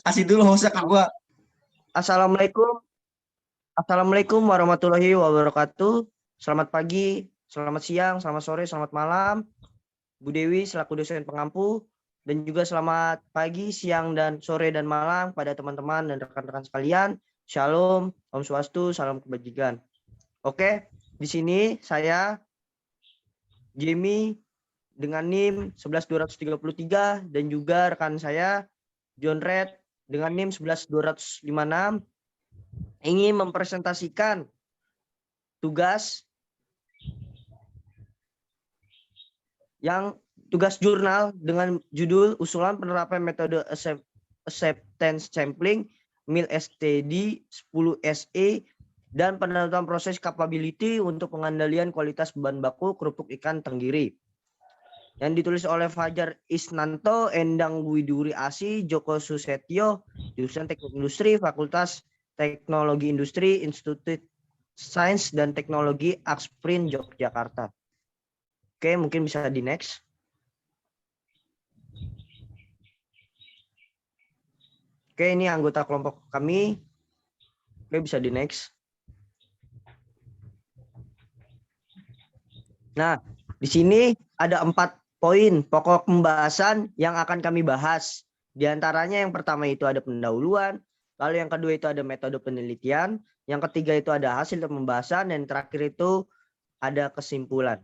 Kasih dulu hostnya ke gua. Assalamualaikum. Assalamualaikum warahmatullahi wabarakatuh. Selamat pagi, selamat siang, selamat sore, selamat malam. Bu Dewi selaku dosen pengampu, dan juga selamat pagi, siang, dan sore dan malam pada teman-teman dan rekan-rekan sekalian. Shalom, Om Swastiastu, salam kebajikan. Oke, di sini saya Jamie dengan NIM 11233 dan juga rekan saya John Red dengan NIM 11256 ingin mempresentasikan tugas jurnal dengan judul usulan penerapan metode acceptance sampling MIL STD 10SE dan penentuan proses capability untuk pengendalian kualitas bahan baku kerupuk ikan tenggiri, yang ditulis oleh Fajar Isnanto, Endang Widuri Asi, Joko Susetyo, jurusan Teknik Industri, Fakultas Teknologi Industri, Institut Sains dan Teknologi Aksprin Yogyakarta. Oke, mungkin bisa di next. Oke, ini anggota kelompok kami. Oke, bisa di next. Nah, di sini ada 4 poin pokok pembahasan yang akan kami bahas. Di antaranya yang pertama itu ada pendahuluan, lalu yang kedua itu ada metode penelitian, yang ketiga itu ada hasil pembahasan, dan terakhir itu ada kesimpulan.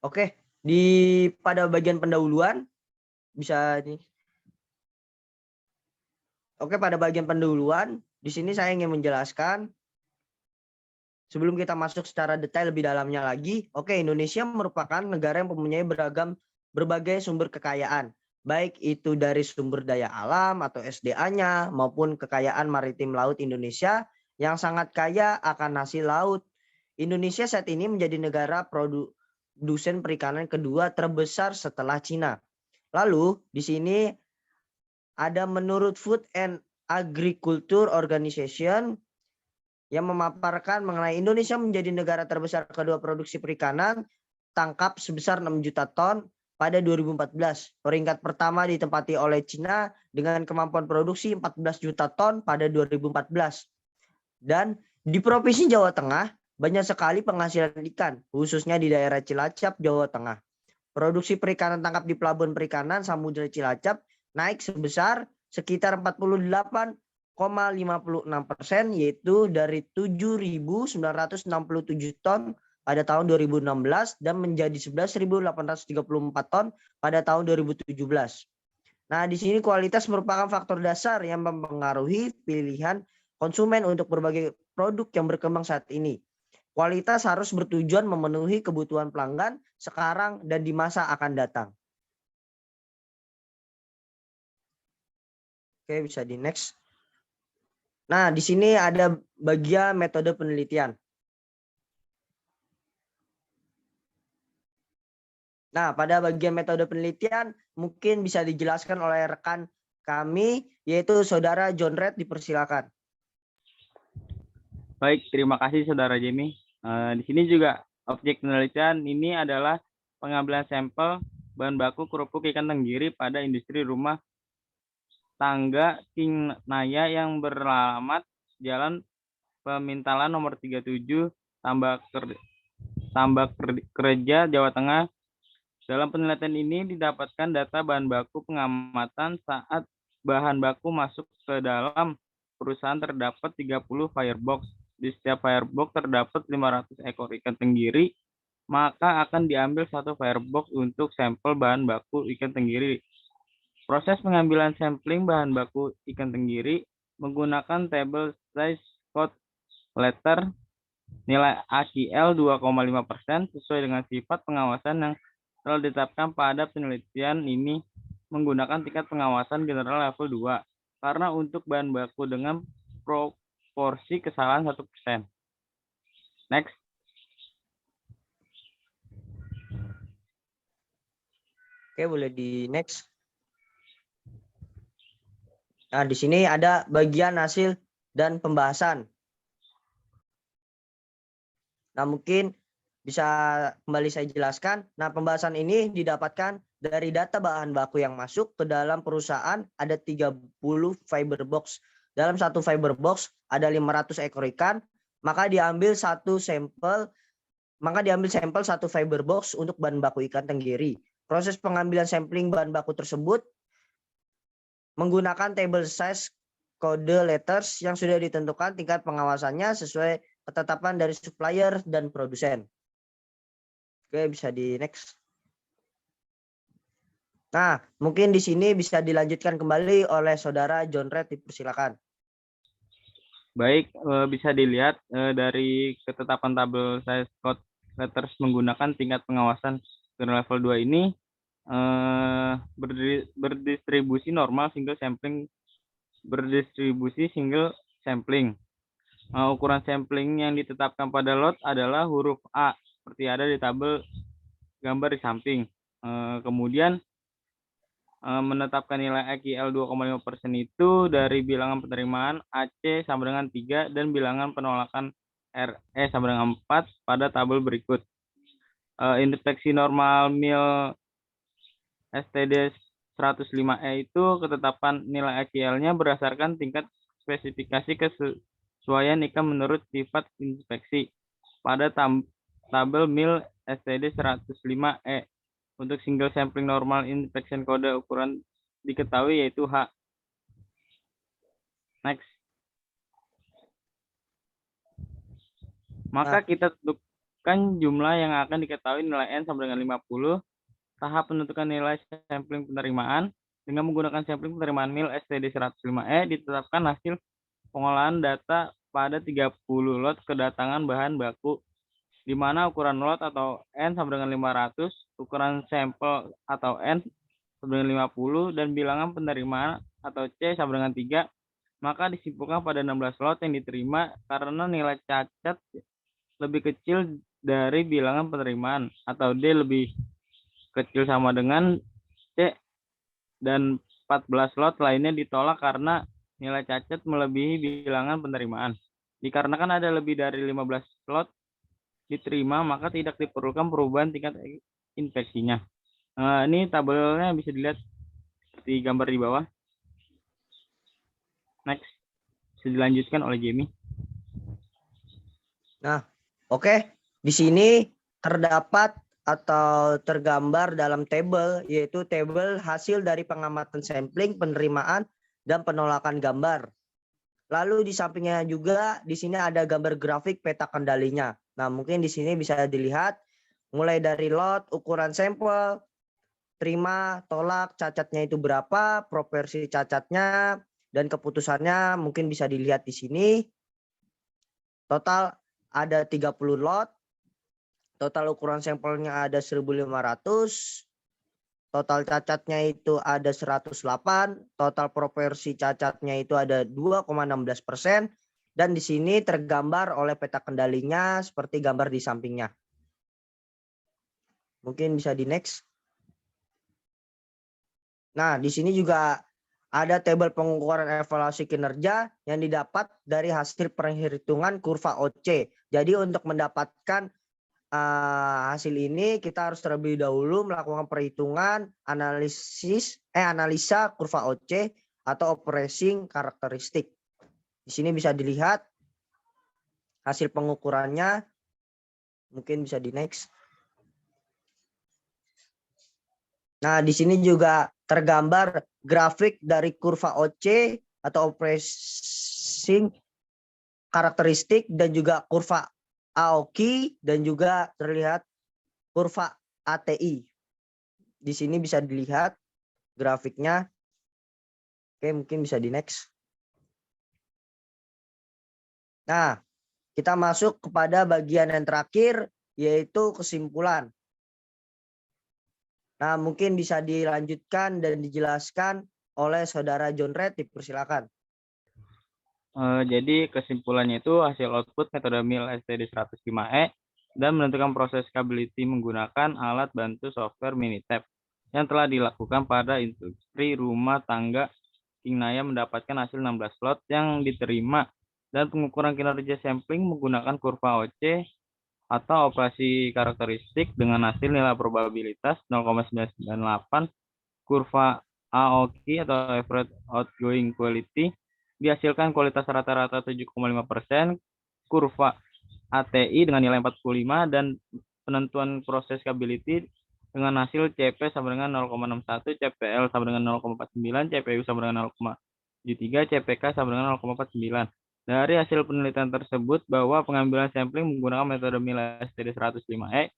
Oke, pada bagian pendahuluan bisa nih. Oke, pada bagian pendahuluan di sini saya ingin menjelaskan sebelum kita masuk secara detail lebih dalamnya lagi. Oke, Indonesia merupakan negara yang mempunyai berbagai sumber kekayaan, baik itu dari sumber daya alam atau SDA-nya maupun kekayaan maritim laut Indonesia yang sangat kaya akan hasil laut. Indonesia saat ini menjadi negara produsen perikanan kedua terbesar setelah Cina. Lalu di sini ada menurut Food and Agriculture Organization yang memaparkan mengenai Indonesia menjadi negara terbesar kedua produksi perikanan tangkap sebesar 6 juta ton pada 2014. Peringkat pertama ditempati oleh Cina dengan kemampuan produksi 14 juta ton pada 2014. Dan di Provinsi Jawa Tengah banyak sekali penghasilan ikan, khususnya di daerah Cilacap, Jawa Tengah. Produksi perikanan tangkap di Pelabuhan Perikanan Samudra Cilacap naik sebesar sekitar 48,56%, yaitu dari 7.967 ton pada tahun 2016 dan menjadi 11.834 ton pada tahun 2017. Nah, di sini kualitas merupakan faktor dasar yang mempengaruhi pilihan konsumen untuk berbagai produk yang berkembang saat ini. Kualitas harus bertujuan memenuhi kebutuhan pelanggan sekarang dan di masa akan datang. Oke, bisa di next. Nah, di sini ada bagian metode penelitian. Nah, pada bagian metode penelitian mungkin bisa dijelaskan oleh rekan kami, yaitu Saudara John Red, dipersilakan. Baik, terima kasih Saudara Jamie. Di sini juga objek penelitian ini adalah pengambilan sampel bahan baku kerupuk ikan tenggiri pada industri rumah tangga King Naya yang beralamat Jalan Pemintalan nomor 37, Tambak Kerja, Jawa Tengah. Dalam penelitian ini didapatkan data bahan baku pengamatan saat bahan baku masuk ke dalam perusahaan terdapat 30 firebox. Di setiap firebox terdapat 500 ekor ikan tenggiri, maka akan diambil satu firebox untuk sampel bahan baku ikan tenggiri. Proses pengambilan sampling bahan baku ikan tenggiri menggunakan table size code letter nilai AQL 2,5% sesuai dengan sifat pengawasan yang telah ditetapkan pada penelitian ini menggunakan tingkat pengawasan general level 2 karena untuk bahan baku dengan proporsi kesalahan 1%. Next. Oke, boleh di next. Nah, di sini ada bagian hasil dan pembahasan. Nah, mungkin bisa kembali saya jelaskan. Nah, pembahasan ini didapatkan dari data bahan baku yang masuk ke dalam perusahaan ada 30 fiber box. Dalam satu fiber box ada 500 ekor ikan, maka diambil sampel satu fiber box untuk bahan baku ikan tenggiri. Proses pengambilan sampling bahan baku tersebut menggunakan table size kode letters yang sudah ditentukan tingkat pengawasannya sesuai ketetapan dari supplier dan produsen. Oke, bisa di next. Nah, mungkin di sini bisa dilanjutkan kembali oleh saudara John Red, dipersilakan. Baik, bisa dilihat dari ketetapan tabel size code letters menggunakan tingkat pengawasan ke level 2 ini berdistribusi normal single sampling, berdistribusi single sampling. Ukuran sampling yang ditetapkan pada lot adalah huruf A seperti ada di tabel gambar di samping. Kemudian menetapkan nilai AQL 2,5% itu dari bilangan penerimaan AC sama dengan 3 dan bilangan penolakan RE sama dengan 4 pada tabel berikut. Inspeksi normal MIL STD 105E itu ketetapan nilai AQL-nya berdasarkan tingkat spesifikasi kesesuaian ikan menurut sifat inspeksi pada tabel MIL STD 105E. Untuk single sampling normal inspection kode ukuran diketahui yaitu H. Next. Maka kita tentukan jumlah yang akan diketahui nilai N sama dengan 50. Tahap penentukan nilai sampling penerimaan dengan menggunakan sampling penerimaan MIL STD 105E ditetapkan hasil pengolahan data pada 30 lot kedatangan bahan baku, di mana ukuran lot atau N sama dengan 500, ukuran sampel atau N sama dengan 50, dan bilangan penerimaan atau C sama dengan 3, maka disimpulkan pada 16 lot yang diterima karena nilai cacat lebih kecil dari bilangan penerimaan atau D lebih kecil sama dengan C, dan 14 lot lainnya ditolak karena nilai cacat melebihi bilangan penerimaan. Dikarenakan ada lebih dari 15 lot diterima, maka tidak diperlukan perubahan tingkat inspeksinya. Ini tabelnya bisa dilihat di gambar di bawah. Next, bisa dilanjutkan oleh Jamie. Nah, oke. Di sini terdapat atau tergambar dalam tabel, yaitu tabel hasil dari pengamatan sampling, penerimaan, dan penolakan gambar. Lalu di sampingnya juga di sini ada gambar grafik peta kendalinya. Nah, mungkin di sini bisa dilihat mulai dari lot, ukuran sampel, terima, tolak, cacatnya itu berapa, proporsi cacatnya, dan keputusannya mungkin bisa dilihat di sini. Total ada 30 lot. Total ukuran sampelnya ada 1.500. Total cacatnya itu ada 108. Total proporsi cacatnya itu ada 2,16%. Dan di sini tergambar oleh peta kendalinya seperti gambar di sampingnya. Mungkin bisa di next. Nah, di sini juga ada tabel pengukuran evaluasi kinerja yang didapat dari hasil perhitungan kurva OC. Jadi untuk mendapatkan hasil ini kita harus terlebih dahulu melakukan perhitungan analisa kurva OC atau operating karakteristik. Di sini bisa dilihat hasil pengukurannya. Mungkin bisa di next. Nah, di sini juga tergambar grafik dari kurva OC atau operating karakteristik dan juga kurva AOKI dan juga terlihat kurva ATI. Di sini bisa dilihat grafiknya. Oke, mungkin bisa di next. Nah, kita masuk kepada bagian yang terakhir yaitu kesimpulan. Nah, mungkin bisa dilanjutkan dan dijelaskan oleh saudara John Red, dipersilakan. Jadi kesimpulannya itu hasil output metode MIL STD 105E dan menentukan proses scalability menggunakan alat bantu software Minitab yang telah dilakukan pada industri rumah tangga King Naya mendapatkan hasil 16 slot yang diterima dan pengukuran kinerja sampling menggunakan kurva OC atau operasi karakteristik dengan hasil nilai probabilitas 0,998, kurva AOQ atau average outgoing quality dihasilkan kualitas rata-rata 7,5%, kurva ATI dengan nilai 45, dan penentuan proses stability dengan hasil CP sama dengan 0,61, CPL sama dengan 0,49, CPU sama dengan 0,73, CPK sama dengan 0,49. Dari hasil penelitian tersebut bahwa pengambilan sampling menggunakan metode Miller STD 105E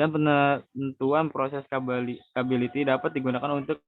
dan penentuan proses stability dapat digunakan untuk